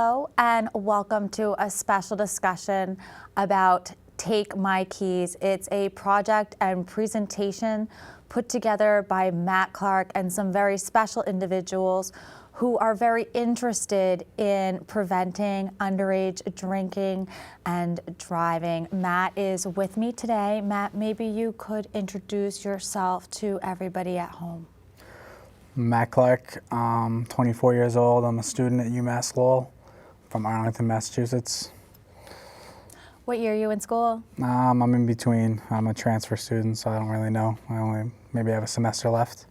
Hello and welcome to a special discussion about Take My Keys. It's a project and presentation put together by Matt Clarke and some very special individuals who are very interested in preventing underage drinking and driving. Matt is with me today. Matt, maybe you could introduce yourself to everybody at home. Matt Clarke, 24 years old. I'm a student at UMass Lowell from Arlington, Massachusetts. What year are you in school? I'm in between. I'm a transfer student, so I don't really know. I only maybe have a semester left.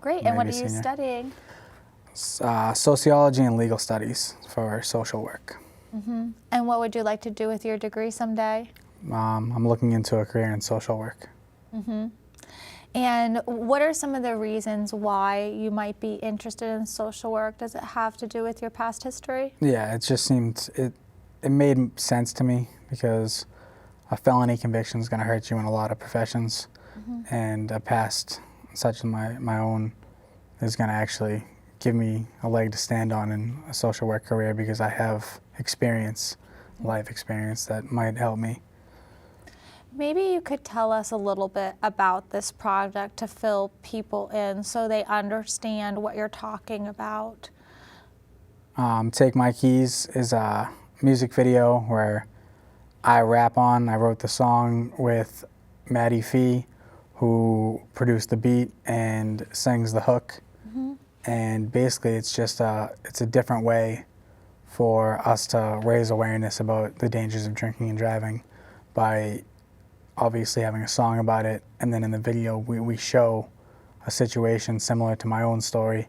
Great, and what are you studying? Sociology and legal studies for social work. And what would you like to do with your degree someday? I'm looking into a career in social work. And what are some of the reasons why you might be interested in social work? Does it have to do with your past history? Yeah, it just seemed, it made sense to me because a felony conviction is going to hurt you in a lot of professions, and a past such as my own is going to actually give me a leg to stand on in a social work career because I have experience, life experience that might help me. Maybe you could tell us a little bit about this project to fill people in so they understand what you're talking about. Take My Keys is a music video where I rap on. I wrote the song with Maddie Fee, who produced the beat and sings the hook. And basically it's just it's a different way for us to raise awareness about the dangers of drinking and driving by obviously having a song about it, and then in the video we show a situation similar to my own story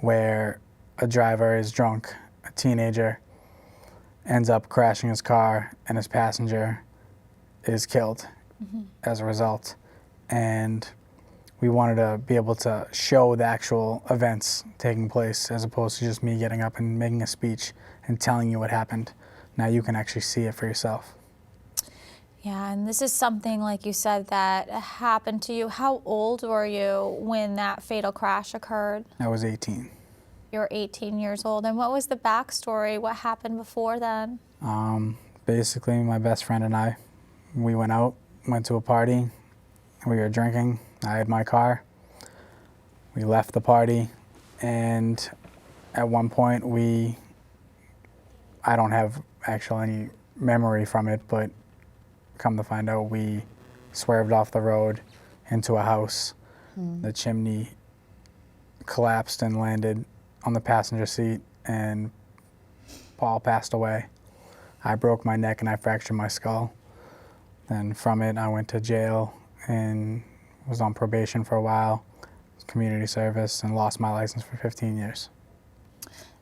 where a driver is drunk, a teenager, ends up crashing his car and his passenger is killed as a result. And we wanted to be able to show the actual events taking place as opposed to just me getting up and making a speech and telling you what happened. Now you can actually see it for yourself. Yeah, and this is something, like you said, that happened to you. How old were you when that fatal crash occurred? I was 18. You were 18 years old. And what was the backstory? What happened before then? Basically, my best friend and I, we went out, went to a party. We were drinking. I had my car. We left the party, and at one point I don't have actually any memory from it, but come to find out, we swerved off the road into a house. The chimney collapsed and landed on the passenger seat, and Paul passed away. I broke my neck and I fractured my skull. Then from it, I went to jail and was on probation for a while, community service, and lost my license for 15 years.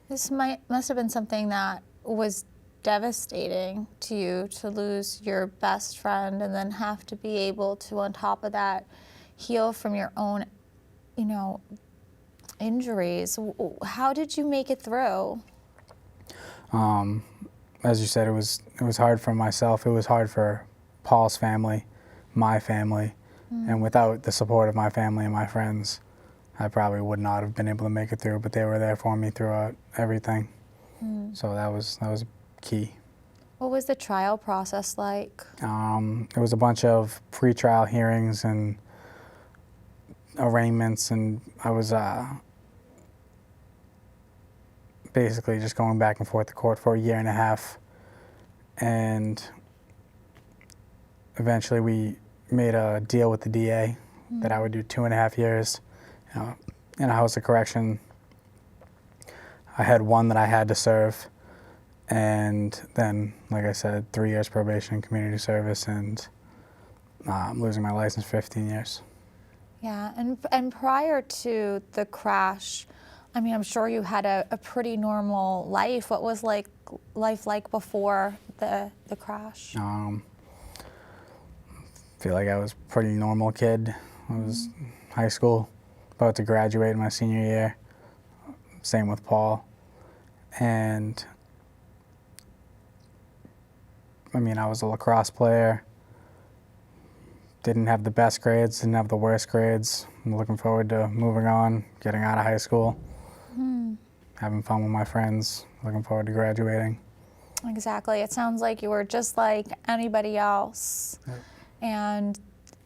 This must have been something that was devastating to you, to lose your best friend and then have to be able to, on top of that, heal from your own, injuries. How did you make it through? As you said, it was hard for myself. It was hard for Paul's family, my family, and without the support of my family and my friends, I probably would not have been able to make it through, but they were there for me throughout everything. So that was key. What was the trial process like? It was a bunch of pre-trial hearings and arraignments, and I was basically just going back and forth to court for a year and a half, and eventually we made a deal with the DA that I would do 2.5 years in a house of correction. I had one that I had to serve, and then, like I said, 3 years probation, community service, and I'm losing my license for 15 years. Yeah, and prior to the crash, I mean, I'm sure you had a pretty normal life. What was life like before the crash? I feel like I was a pretty normal kid. I was in high school, about to graduate my senior year. Same with Paul. And I mean, I was a lacrosse player. Didn't have the best grades, didn't have the worst grades. I'm looking forward to moving on, getting out of high school, having fun with my friends, looking forward to graduating. Exactly. It sounds like you were just like anybody else, and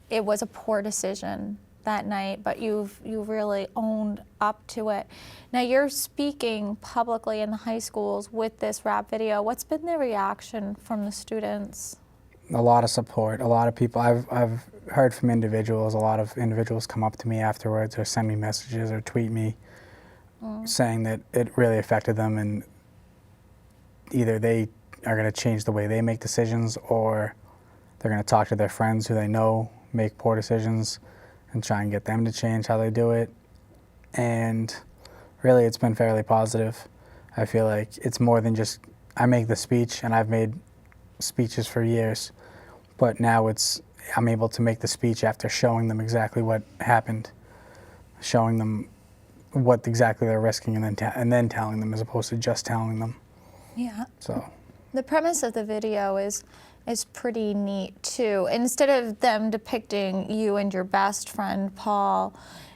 it was a poor decision that night, but you've really owned up to it. Now you're speaking publicly in the high schools with this rap video. What's been the reaction from the students? A lot of support. A lot of people. I've heard from individuals. A lot of individuals come up to me afterwards or send me messages or tweet me saying that it really affected them, and either they are going to change the way they make decisions, or they're going to talk to their friends who they know make poor decisions and try and get them to change how they do it. And really, it's been fairly positive. I feel like it's more than just I make the speech, and I've made speeches for years, but now I'm able to make the speech after showing them exactly what happened, showing them what exactly they're risking, and then telling them, as opposed to just telling them. Yeah. So the premise of the video is pretty neat too. Instead of them depicting you and your best friend Paul,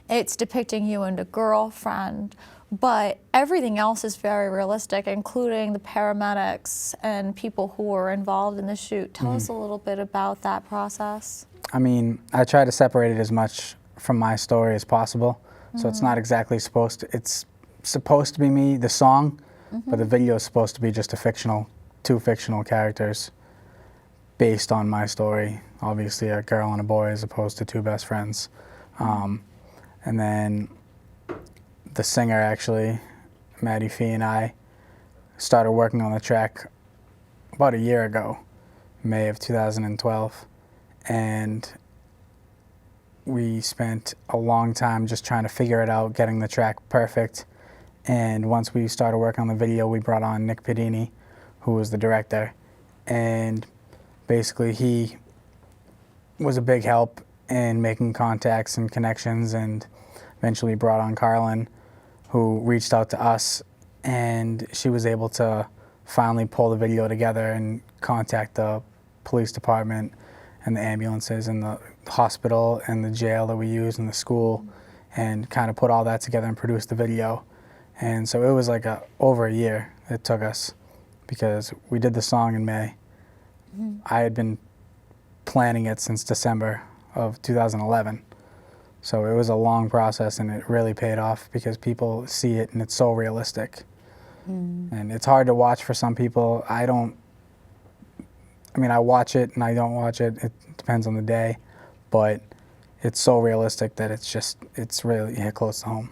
it's depicting you and a girlfriend, but everything else is very realistic, including the paramedics and people who were involved in the shoot. Tell us a little bit about that process. I mean, I try to separate it as much from my story as possible. So it's not exactly it's supposed to be me, the song, but the video is supposed to be just two fictional characters based on my story. Obviously a girl and a boy as opposed to two best friends. And then the singer, actually, Maddie Fee, and I started working on the track about a year ago, May of 2012. And we spent a long time just trying to figure it out, getting the track perfect. And once we started working on the video, we brought on Nick Pedini, who was the director. And basically he was a big help in making contacts and connections, and eventually brought on Carlin, who reached out to us, and she was able to finally pull the video together and contact the police department and the ambulances and the hospital and the jail that we use and the school, and kind of put all that together and produce the video. And so it was like over a year it took us, because we did the song in May. I had been planning it since December of 2011. So it was a long process, and it really paid off because people see it and it's so realistic. And it's hard to watch for some people. I watch it and I don't watch it. It depends on the day, but it's so realistic that it's really hit close to home.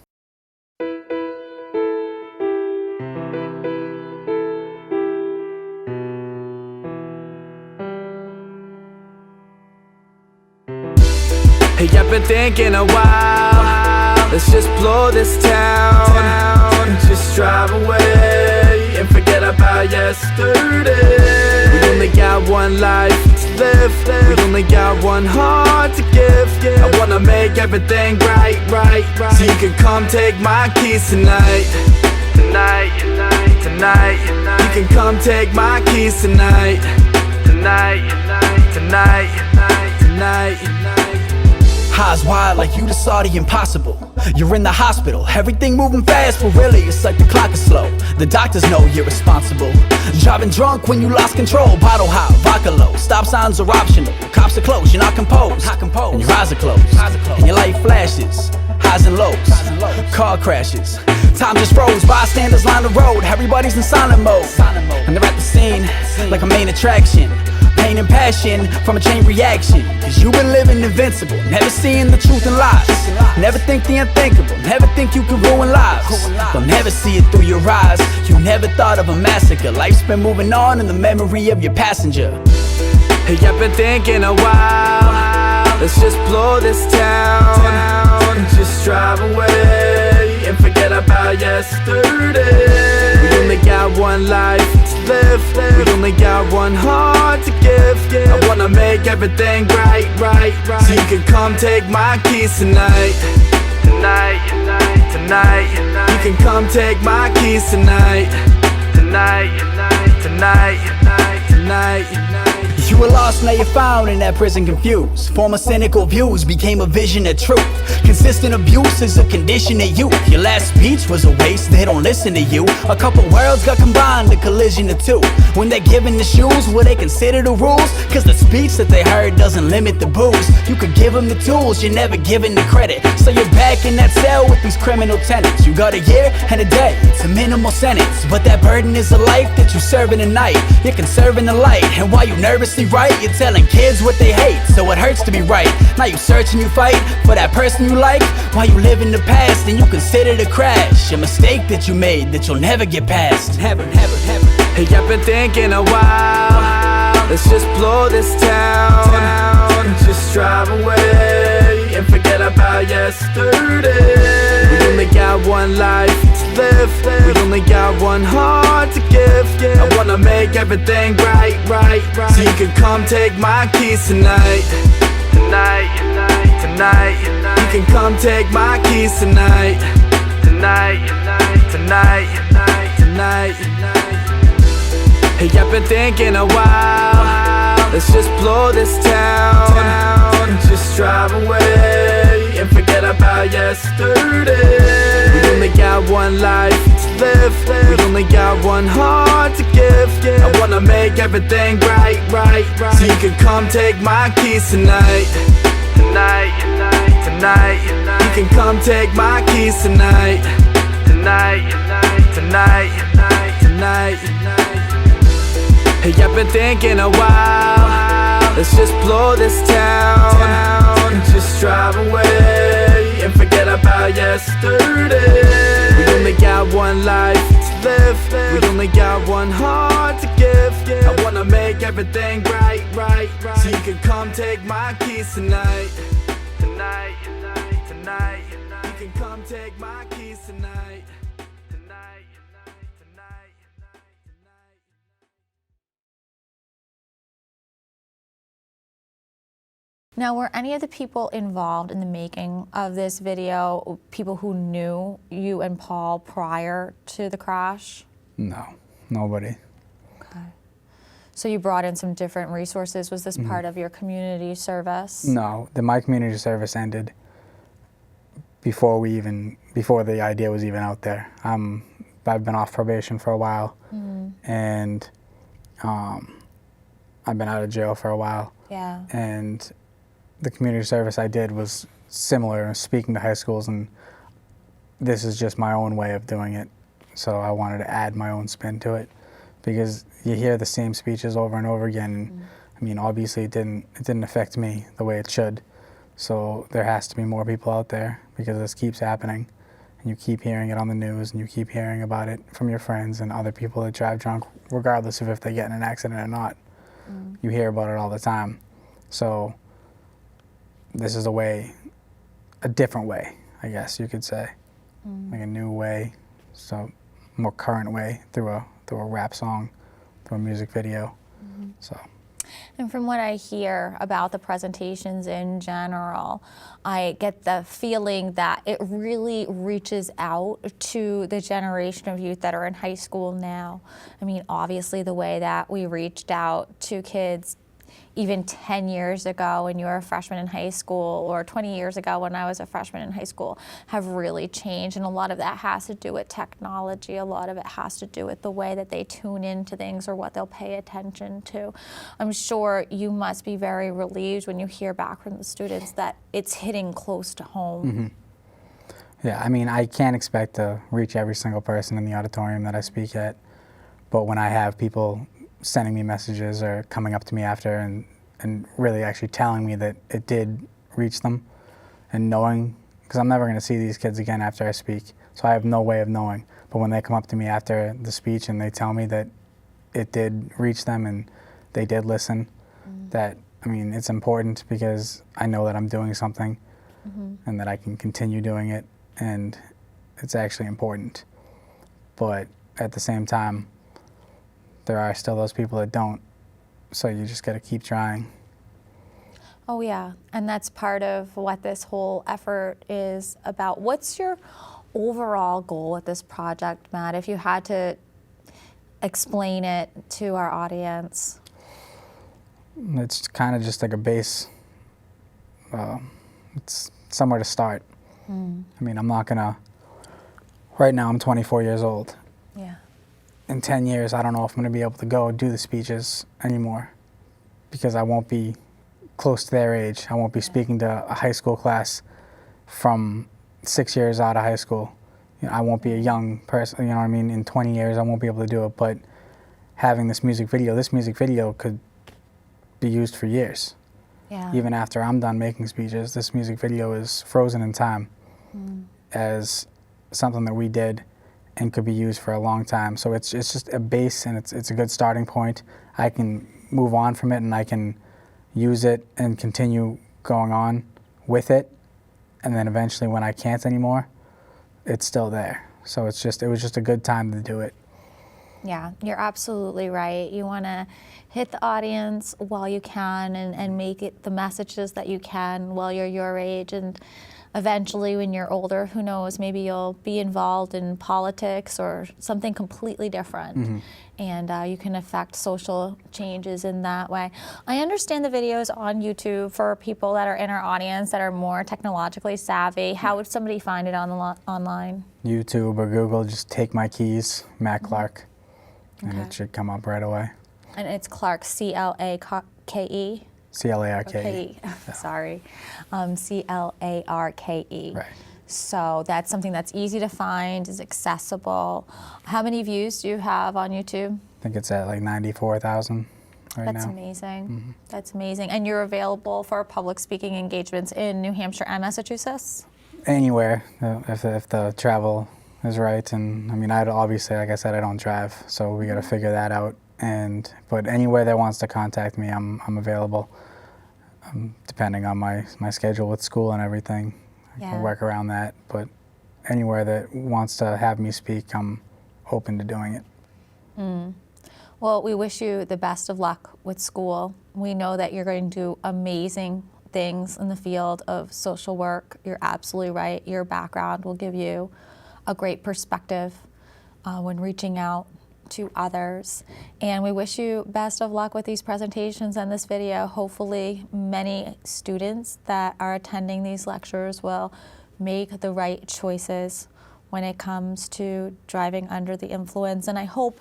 Hey, I've been thinking a while. Let's just blow this town and just drive away and forget about yesterday. We only got one life to live. We only got one heart to give. I wanna make everything right. So you can come take my keys tonight. You can come take my keys tonight. Haas wild like you just saw the impossible. You're in the hospital, everything moving fast, but really it's like the clock is slow. The doctors know you're responsible. Driving drunk when you lost control. Bottle high, vodka low. Stop signs are optional. Cops are close, you're not composed. And your eyes are closed. And your light flashes, highs and lows. Car crashes, time just froze. Bystanders line the road, everybody's in silent mode. And they're at the scene like a main attraction. Pain and passion from a chain reaction. Cause you've been living invincible, never seeing the truth in lies. Never think the unthinkable, never think you can ruin lives. They'll never see it through your eyes. You never thought of a massacre. Life's been moving on in the memory of your passenger. Hey, I've been thinking a while. Let's just blow this town and just drive away and forget about yesterday. We only got one life to live. We only got one heart to give. I wanna make everything right. So you can come take my keys tonight. You can come take my keys tonight. You were lost, now you're found in that prison confused. Former cynical views became a vision of truth. Consistent abuse is a condition of youth. Your last speech was a waste, they don't listen to you. A couple worlds got combined, a collision of two. When they're given the shoes, will they consider the rules? Cause the speech that they heard doesn't limit the booze. You could give them the tools, you're never given the credit. So you're back in that cell with these criminal tenants. You got a year and a day, it's a minimal sentence. But that burden is a life that you serve in the night. You're conserving the light, and while you nervously write, you're telling kids what they hate, so it hurts to be right. Now you search and you fight for that person you like, while you live in the past and you consider the crash a mistake that you made that you'll never get past. Never. Hey, I've been thinking a while, let's just blow this town. Just drive away and forget about yesterday. We only got one life to live, we only got one heart to give. I wanna make everything right. So you can come take my keys tonight. You can come take my keys tonight. Hey, I've been thinking a while, let's just blow this town. Just drive away and forget about yesterday. We only got one life to live, we only got one heart to give. I wanna make everything right. So you can come take my keys tonight. You can come take my keys tonight. Hey, I've been thinking a while, let's just blow this town. Just drive away and forget about yesterday. We only got one life to live, we only got one heart to give. I wanna make everything right. So you can come take my keys tonight. You can come take my keys tonight. Now, were any of the people involved in the making of this video people who knew you and Paul prior to the crash? No, nobody. Okay. So you brought in some different resources. Was this part of your community service? No, my community service ended before the idea was even out there. I've been off probation for a while, and I've been out of jail for a while. Yeah. And the community service I did was similar, speaking to high schools, and this is just my own way of doing it. So I wanted to add my own spin to it, because you hear the same speeches over and over again. And, I mean, obviously it didn't affect me the way it should. So there has to be more people out there, because this keeps happening, and you keep hearing it on the news, and you keep hearing about it from your friends and other people that drive drunk, regardless of if they get in an accident or not. You hear about it all the time. So this is a different way, I guess you could say, like a new way, so more current way through a rap song, through a music video. So. And from what I hear about the presentations in general, I get the feeling that it really reaches out to the generation of youth that are in high school now. I mean, obviously the way that we reached out to kids even 10 years ago when you were a freshman in high school, or 20 years ago when I was a freshman in high school, have really changed. And a lot of that has to do with technology. A lot of it has to do with the way that they tune into things or what they'll pay attention to. I'm sure you must be very relieved when you hear back from the students that it's hitting close to home. Yeah, I mean, I can't expect to reach every single person in the auditorium that I speak at, but when I have people sending me messages or coming up to me after and really actually telling me that it did reach them, and knowing, because I'm never going to see these kids again after I speak, so I have no way of knowing. But when they come up to me after the speech and they tell me that it did reach them and they did listen, that, I mean, it's important, because I know that I'm doing something and that I can continue doing it, and it's actually important. But at the same time, there are still those people that don't, so you just got to keep trying. Oh yeah, and that's part of what this whole effort is about. What's your overall goal with this project, Matt, if you had to explain it to our audience? It's kind of just like a base. It's somewhere to start. I mean, I'm not gonna, right now I'm 24 years old. Yeah. In 10 years, I don't know if I'm gonna be able to go do the speeches anymore because I won't be close to their age. I won't be speaking to a high school class from 6 years out of high school. You know, I won't be a young person, you know what I mean? In 20 years, I won't be able to do it, but having this music video could be used for years. Yeah. Even after I'm done making speeches, this music video is frozen in time as something that we did and could be used for a long time. So it's just a base, and it's a good starting point. I can move on from it, and I can use it and continue going on with it. And then eventually when I can't anymore, it's still there. So it was just a good time to do it. Yeah, you're absolutely right. You want to hit the audience while you can and make it the messages that you can while you're your age. And eventually when you're older, who knows, maybe you'll be involved in politics or something completely different. And you can affect social changes in that way. I understand the videos on YouTube for people that are in our audience that are more technologically savvy. How would somebody find it online? YouTube or Google, just Take My Keys, Matt Clarke, and Okay. it should come up right away. And it's Clarke, C-L-A-K-E? C-L-A-R-K-E. Sorry, C-L-A-R-K-E. Right. So that's something that's easy to find, is accessible. How many views do you have on YouTube? I think it's at like 94,000 right That's now. amazing. That's amazing. And you're available for public speaking engagements in New Hampshire and Massachusetts? Anywhere, if the travel is right. And I mean, obviously, like I said, I don't drive, so we got to figure that out. But anywhere that wants to contact me, I'm available. Depending on my schedule with school and everything, I Yeah. can work around that. But anywhere that wants to have me speak, I'm open to doing it. Well, we wish you the best of luck with school. We know that you're going to do amazing things in the field of social work. You're absolutely right. Your background will give you a great perspective when reaching out to others. And we wish you best of luck with these presentations and this video. Hopefully many students that are attending these lectures will make the right choices when it comes to driving under the influence. And I hope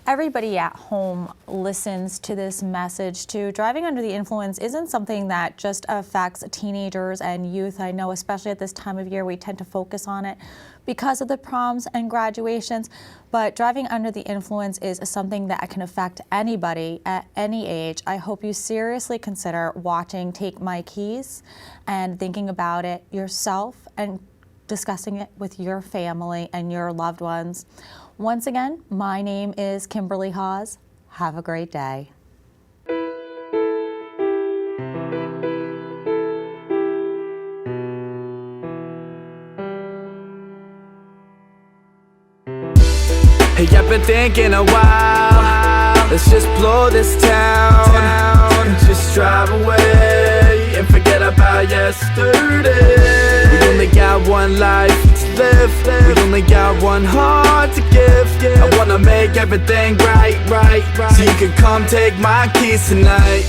everybody at home listens to this message too. Driving under the influence isn't something that just affects teenagers and youth. I know especially at this time of year we tend to focus on it because of the proms and graduations, but driving under the influence is something that can affect anybody at any age. I hope you seriously consider watching Take My Keys and thinking about it yourself and discussing it with your family and your loved ones. Once again, my name is Kimberley Haas. Have a great day. Hey, I've been thinking a while. Let's just blow this town and just drive away and forget about yesterday. We only got one life to live. We only got one heart to give. I wanna make everything right, so you can come take my keys tonight.